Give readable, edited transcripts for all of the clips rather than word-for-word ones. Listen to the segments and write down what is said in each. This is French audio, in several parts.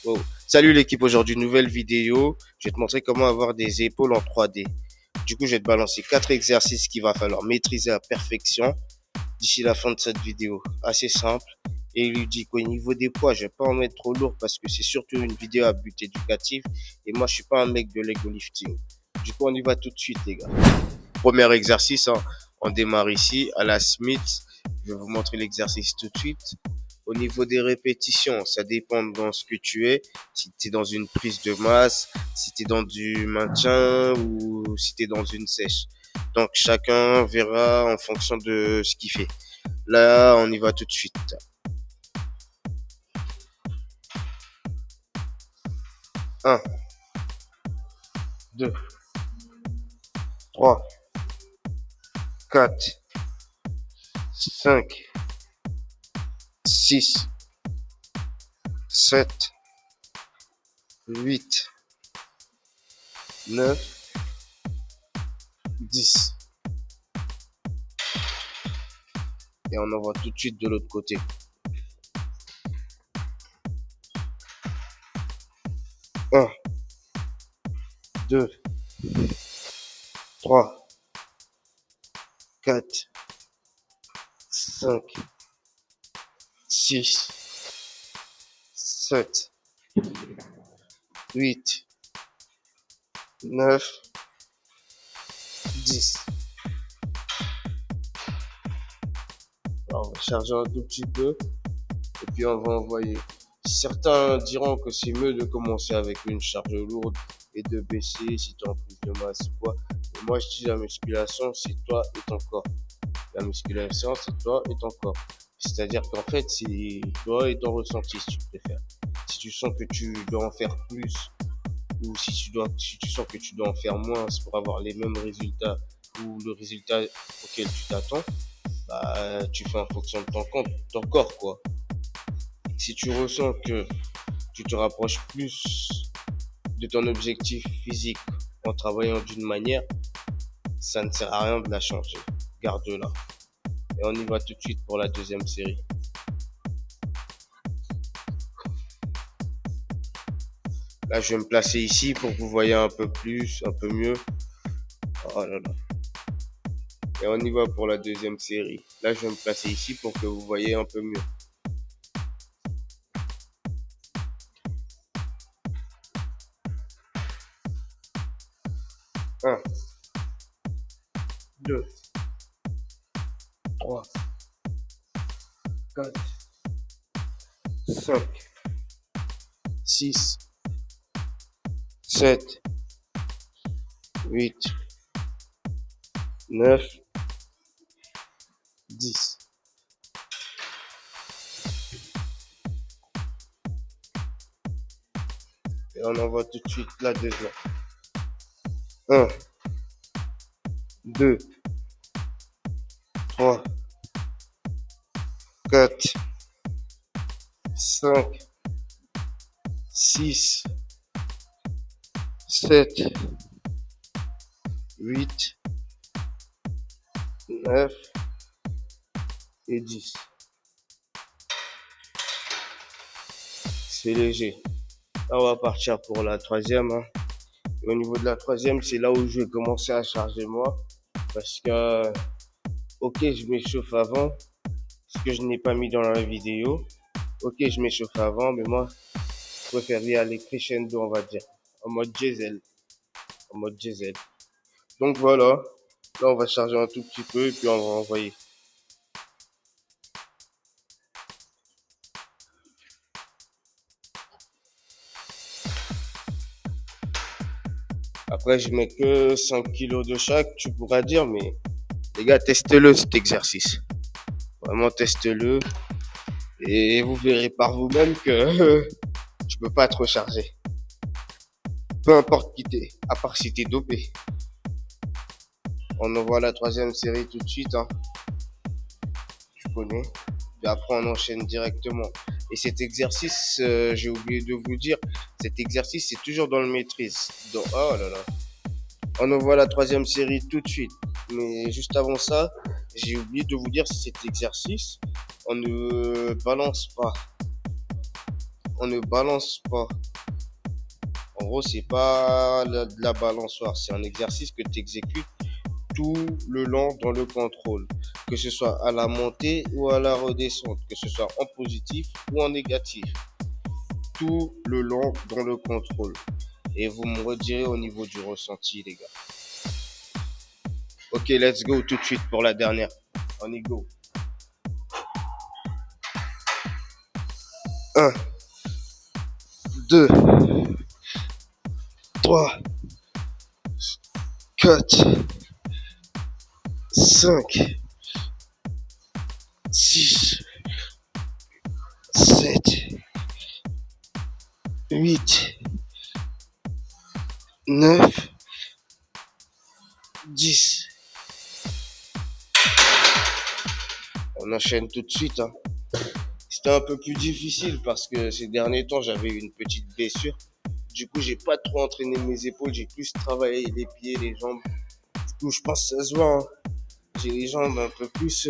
Wow. Salut l'équipe, aujourd'hui nouvelle vidéo. Je vais te montrer comment avoir des épaules en 3D. Du coup, je vais te balancer 4 exercices qu'il va falloir maîtriser à perfection d'ici la fin de cette vidéo. Assez simple et ludique. Au niveau des poids, je vais pas en mettre trop lourd parce que c'est surtout une vidéo à but éducatif et moi je suis pas un mec de Lego lifting. Du coup, on y va tout de suite les gars. Premier exercice, hein. On démarre ici à la Smith. Je vais vous montrer l'exercice tout de suite. Au niveau des répétitions, ça dépend dans ce que tu es. Si tu es dans une prise de masse, si tu es dans du maintien ou si tu es dans une sèche. Donc chacun verra en fonction de ce qu'il fait. Là, on y va tout de suite. 1, 2, 3, 4, 5, 6, 7, 8, 9, 10. Et on envoie tout de suite de l'autre côté. 1, 2, 3, 4, 5, 6, 7, 8, 9, 10. Alors, on va charger un tout petit peu et puis on va envoyer. Certains diront que c'est mieux de commencer avec une charge lourde et de baisser si tu es en prise de masse ou quoi. Mais moi, je dis la musculation, c'est toi et ton corps. La musculation, c'est toi et ton corps. C'est-à-dire qu'en fait, c'est toi et ton ressenti, si tu préfères. Si tu sens que tu dois en faire plus, ou si tu sens que tu dois en faire moins pour avoir les mêmes résultats, ou le résultat auquel tu t'attends, bah, tu fais en fonction de ton corps, quoi. Si tu ressens que tu te rapproches plus de ton objectif physique en travaillant d'une manière, ça ne sert à rien de la changer. Garde-la. Et on y va tout de suite pour la deuxième série. Là, je vais me placer ici pour que vous voyez un peu plus, un peu mieux. Oh là là. Et on y va pour la deuxième série. Là, je vais me placer ici pour que vous voyez un peu mieux. 1, 2, 3, 4, 5, 6, 7, 8, 9, 10. Et on envoie tout de suite la deuxième. 1, 2, 3, 4, 5, 6, 7, 8, 9 et 10. C'est léger. Là, on va partir pour la troisième, hein. Et au niveau de la troisième, c'est là où je vais commencer à charger moi. Parce que, ok, je m'échauffe avant. Ce que je n'ai pas mis dans la vidéo. Ok, je m'échauffe avant, mais moi, je préfère y aller crescendo, on va dire. En mode diesel. En mode diesel. Donc voilà. Là, on va charger un tout petit peu et puis on va envoyer. Après, je mets que 5 kilos de chaque, tu pourras dire, mais les gars, testez-le cet exercice. Vraiment, testez-le. Et vous verrez par vous-même que tu peux pas te recharger. Peu importe qui t'es, à part si t'es dopé. On envoie la troisième série tout de suite, hein. Tu connais. Puis après, on enchaîne directement. Et cet exercice, j'ai oublié de vous dire, cet exercice, c'est toujours dans le maîtrise. Donc, oh là là. On envoie la troisième série tout de suite. Mais juste avant ça, j'ai oublié de vous dire cet exercice, on ne balance pas. on ne balance pas. En gros, c'est pas de la balançoire, c'est un exercice que tu exécutes tout le long dans le contrôle, que ce soit à la montée ou à la redescente, que ce soit en positif ou en négatif, tout le long dans le contrôle. Et vous me redirez au niveau du ressenti, les gars. Ok, let's go tout de suite pour la dernière. On y go. 1, 2, 3, 4, 5, 6, 7, 8, 9, 10. On enchaîne tout de suite. C'était un peu plus difficile parce que ces derniers temps, j'avais une petite blessure. Du coup, j'ai pas trop entraîné mes épaules, j'ai plus travaillé les pieds, les jambes. Du coup, je pense que ça se voit. J'ai les jambes un peu plus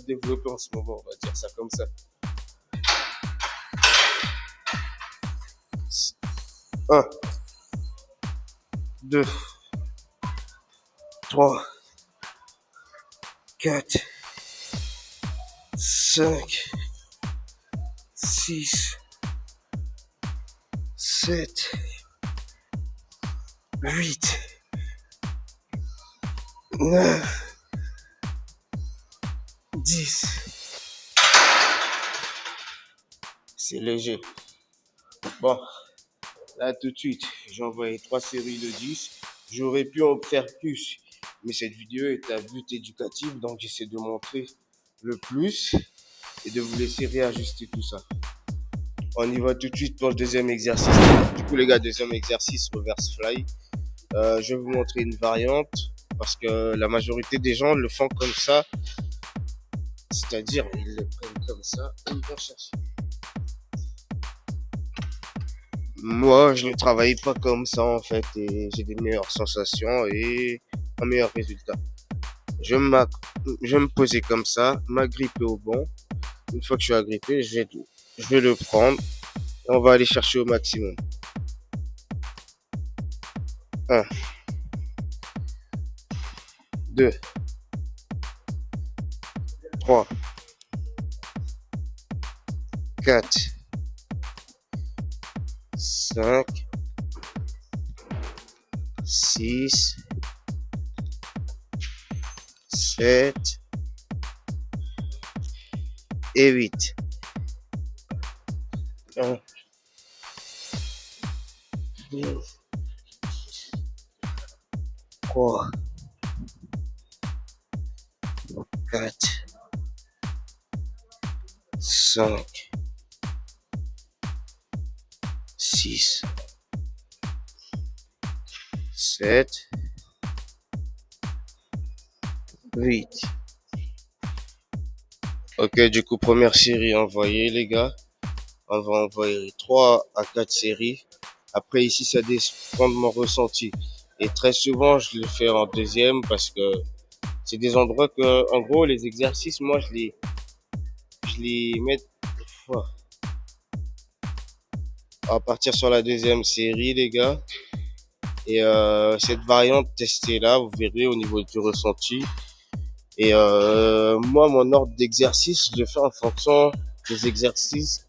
développées en ce moment, on va dire ça comme ça. 1, 2, 3, 4, 5, 6, 7, 8, 9, 10. C'est léger. Bon, là tout de suite, j'ai envoyé 3 séries de 10. J'aurais pu en faire plus, mais cette vidéo est à but éducatif, donc j'essaie de montrer le plus et de vous laisser réajuster tout ça. On y va tout de suite pour le deuxième exercice. Du coup les gars, deuxième exercice, reverse fly. Je vais vous montrer une variante parce que la majorité des gens le font comme ça. C'est-à-dire, ils le prennent comme ça et ils vont chercher. Moi, je ne travaille pas comme ça en fait et j'ai des meilleures sensations et un meilleur résultat. Je vais me poser comme ça, m'agripper au banc. Une fois que je suis agrippé, je vais le prendre et on va aller chercher au maximum. 1, 2, 3, 4, 5, 6, 7 et 8. 1, 2, 3, 4, 5, 6, 7, 8. Ok, du coup, première série envoyée, les gars. On va envoyer 3 à 4 séries. Après, ici, ça dépend de mon ressenti. Et très souvent, je le fais en deuxième parce que c'est des endroits que, en gros, les exercices, moi, je les mets à partir sur la deuxième série, les gars. Et cette variante, testez-la, vous verrez au niveau du ressenti. Et moi, mon ordre d'exercice, je le fais en fonction des exercices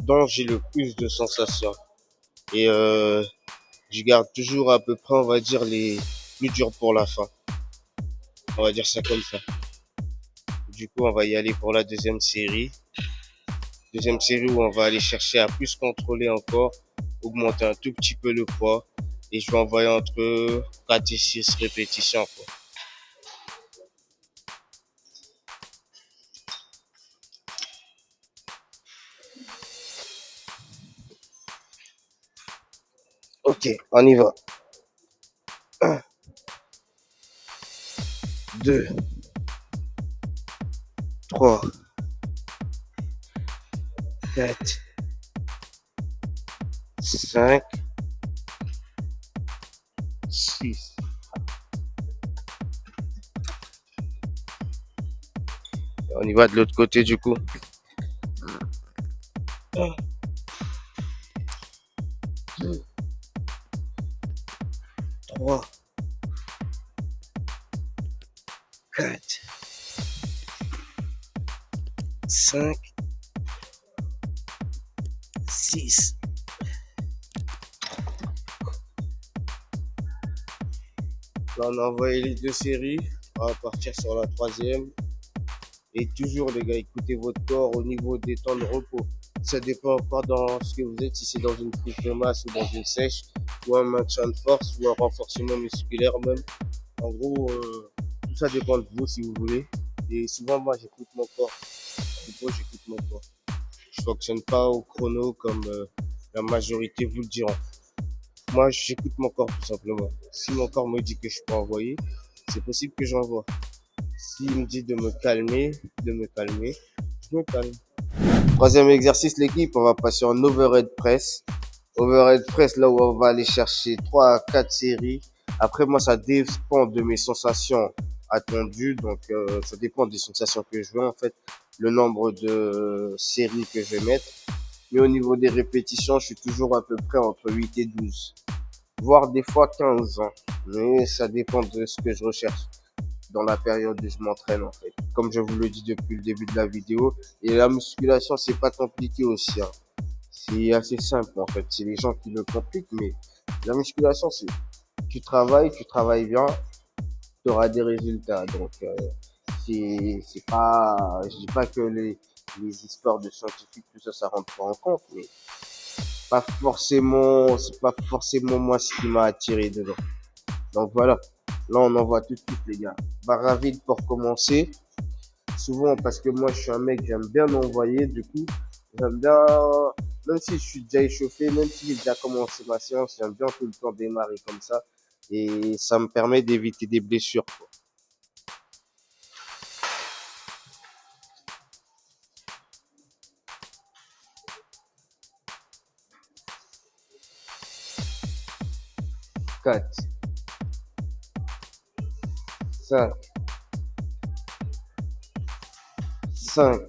dont j'ai le plus de sensations. Et je garde toujours à peu près, on va dire, les plus durs pour la fin. On va dire ça comme ça. Du coup, on va y aller pour la deuxième série. Deuxième série où on va aller chercher à plus contrôler encore, augmenter un tout petit peu le poids. Et je vais envoyer entre 4 et 6 répétitions, quoi. Ok, on y va. 1, 2, 3, 4, 5, 6. On y va de l'autre côté du coup. 1, 2, 3, 4, 5, 6. Là, on a envoyé les 2 séries. On va partir sur la 3e. Et toujours, les gars, écoutez votre corps au niveau des temps de repos. Ça dépend encore dans ce que vous êtes, si c'est dans une prise de masse ou dans une sèche, ou un maintien de force, ou un renforcement musculaire même. En gros, tout ça dépend de vous si vous voulez. Et souvent, moi, j'écoute mon corps. J'écoute mon corps. Je fonctionne pas au chrono comme la majorité vous le diront. Moi, j'écoute mon corps tout simplement. Si mon corps me dit que je peux envoyer, c'est possible que j'envoie. S'il me dit de me calmer, je me calme. 3e exercice, l'équipe, on va passer en overhead press. Overhead press, là où on va aller chercher 3 à 4 séries. Après, moi, ça dépend de mes sensations attendues. Donc, ça dépend des sensations que je veux, en fait. Le nombre de séries que je vais mettre. Mais au niveau des répétitions, je suis toujours à peu près entre 8 et 12. Voire des fois 15 ans. Mais ça dépend de ce que je recherche dans la période où je m'entraîne, en fait. Comme je vous le dis depuis le début de la vidéo. Et la musculation, c'est pas compliqué aussi, hein. C'est assez simple, en fait. C'est les gens qui le compliquent, mais la musculation, c'est, tu travailles bien, tu auras des résultats. Donc, c'est pas, je dis pas que les histoires de scientifiques, tout ça, ça rentre pas en compte, mais c'est pas forcément moi ce qui m'a attiré dedans. Donc voilà. Là, on envoie tout de suite, les gars. Barre vide pour commencer. Souvent, parce que moi, je suis un mec, j'aime bien m'envoyer. Du coup, j'aime bien, même si je suis déjà échauffé, même si j'ai déjà commencé ma séance, j'aime bien tout le temps démarrer comme ça. Et ça me permet d'éviter des blessures, quoi. Quatre, 5, 5,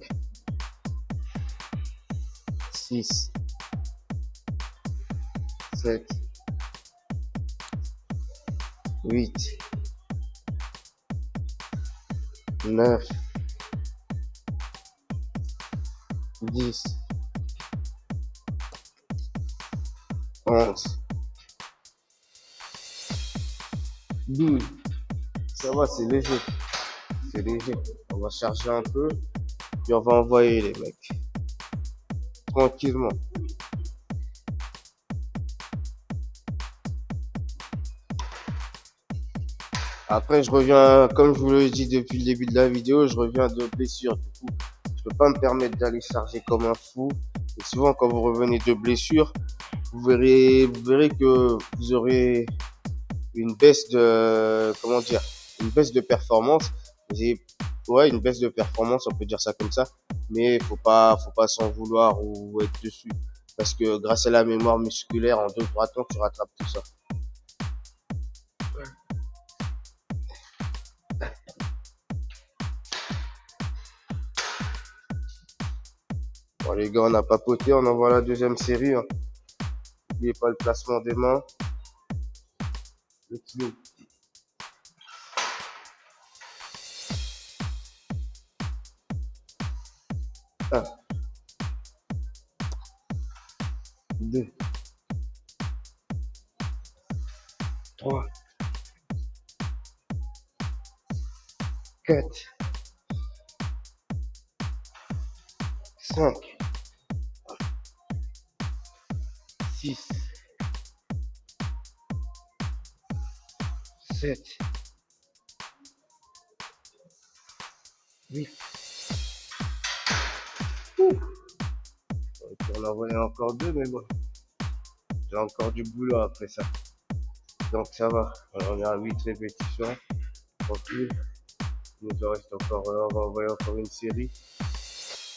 6, 7, 8, 9, 10, 11, 12. Ça va, c'est léger. C'est léger. On va charger un peu, puis on va envoyer les mecs. Tranquillement. Après, je reviens, comme je vous l'ai dit depuis le début de la vidéo, je reviens de blessure. Du coup, je peux pas me permettre d'aller charger comme un fou. Et souvent, quand vous revenez de blessure, vous verrez que vous aurez une baisse de, comment dire, une baisse de performance. Ouais, une baisse de performance, on peut dire ça comme ça. Mais faut pas s'en vouloir ou être dessus. Parce que grâce à la mémoire musculaire, en 2-3 temps, tu rattrapes tout ça. Bon, les gars, on a papoté, on envoie la 2e série, hein. N'oubliez pas le placement des mains. Le kilo. 1, 2, 3, 4, 5, 6, 7, 8. On en envoyer encore 2, mais bon, j'ai encore du boulot après ça. Donc ça va, on est à 8 répétitions. Tranquille. Il nous en reste encore, on va envoyer encore une série.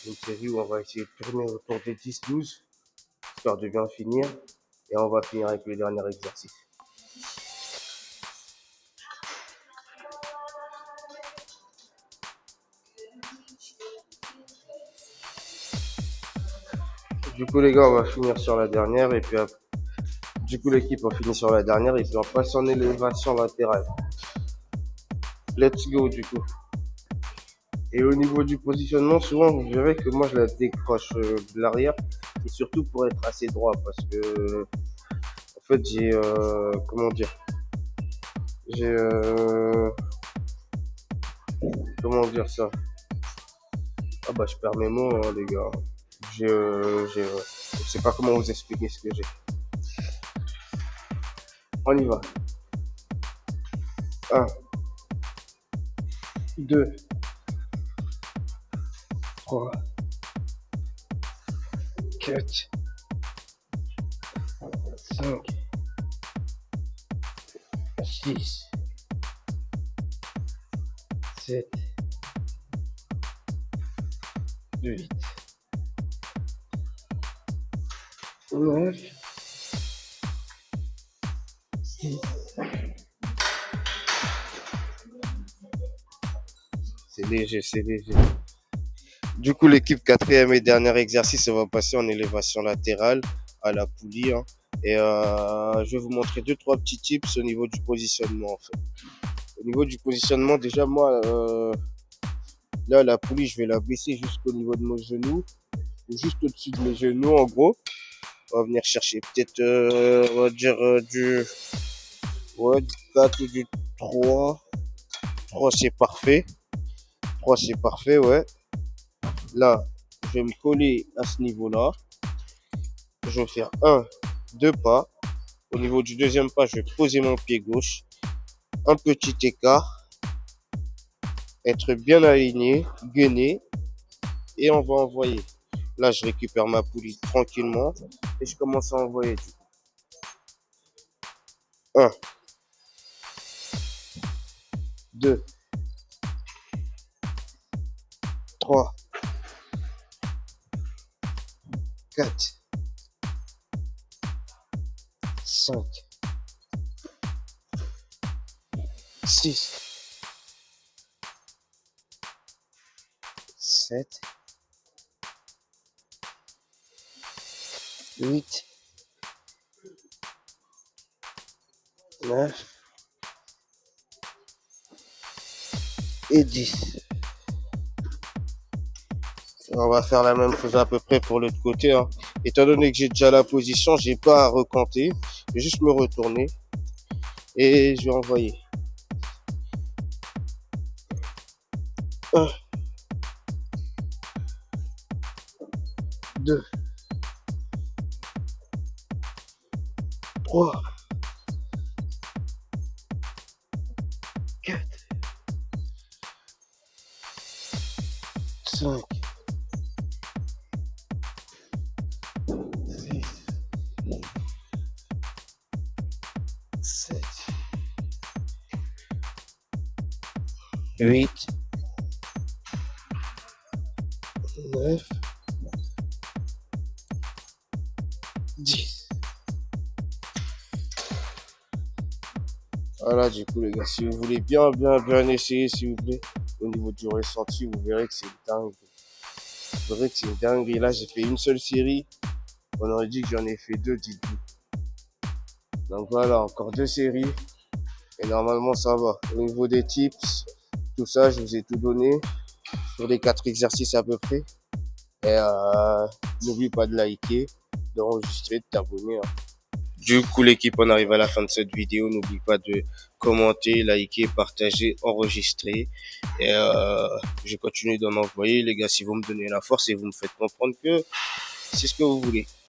Une série où on va essayer de tourner autour des 10-12, histoire de bien finir. Et on va finir avec le dernier exercice. Du coup, les gars, on va finir sur la dernière et puis Du coup, l'équipe a fini sur la dernière et puis on passe en élévation latérale. Let's go, du coup. Et au niveau du positionnement, souvent, vous verrez que moi, je la décroche de l'arrière. Et surtout pour être assez droit parce que, en fait, j'ai, comment dire, j'ai, comment dire ça? Ah bah, je perds mes mots, hein, les gars. Je sais pas comment vous expliquer ce que j'ai. On y va. 1, 2, 3, 4, 5, 6, 7, 8, 9, 10. C'est léger, c'est léger. Du coup, l'équipe quatrième et dernier exercice, on va passer en élévation latérale à la poulie, hein. Et je vais vous montrer deux, trois petits tips au niveau du positionnement, en fait. Au niveau du positionnement, déjà, moi, là, la poulie, je vais la baisser jusqu'au niveau de mon genou, juste au-dessus de mes genoux, en gros. On va venir chercher peut-être, on va dire, du 4 ou du 3. 3, c'est parfait. 3, c'est parfait, ouais. Là, je vais me coller à ce niveau-là. Je vais faire 1, 2 pas. Au niveau du deuxième pas, je vais poser mon pied gauche. Un petit écart. Être bien aligné, gainé. Et on va envoyer. Là, je récupère ma poulie tranquillement. Et je commence à envoyer. 1, 2, 3, 4, 5, 6, 7, 8, 9 et 10. On va faire la même chose à peu près pour l'autre côté, hein. Étant donné que j'ai déjà la position, j'ai pas à recompter. Je vais juste me retourner et je vais envoyer. 1, 2, 3, 4, 5, 6, 7, 8, 9, 10. Voilà, du coup, les gars, si vous voulez bien essayer, s'il vous plaît, au niveau du ressenti, vous verrez que c'est dingue. Vous verrez que c'est dingue. Et là, j'ai fait une seule série. On aurait dit que j'en ai fait deux, dites-vous. Donc voilà, encore deux séries. Et normalement, ça va. Au niveau des tips, tout ça, je vous ai tout donné. Sur les 4 exercices à peu près. Et n'oublie pas de liker, d'enregistrer, de t'abonner, hein. Du coup, l'équipe, on arrive à la fin de cette vidéo. N'oublie pas de commenter, liker, partager, enregistrer. Et je continue d'en envoyer, les gars, si vous me donnez la force et vous me faites comprendre que c'est ce que vous voulez.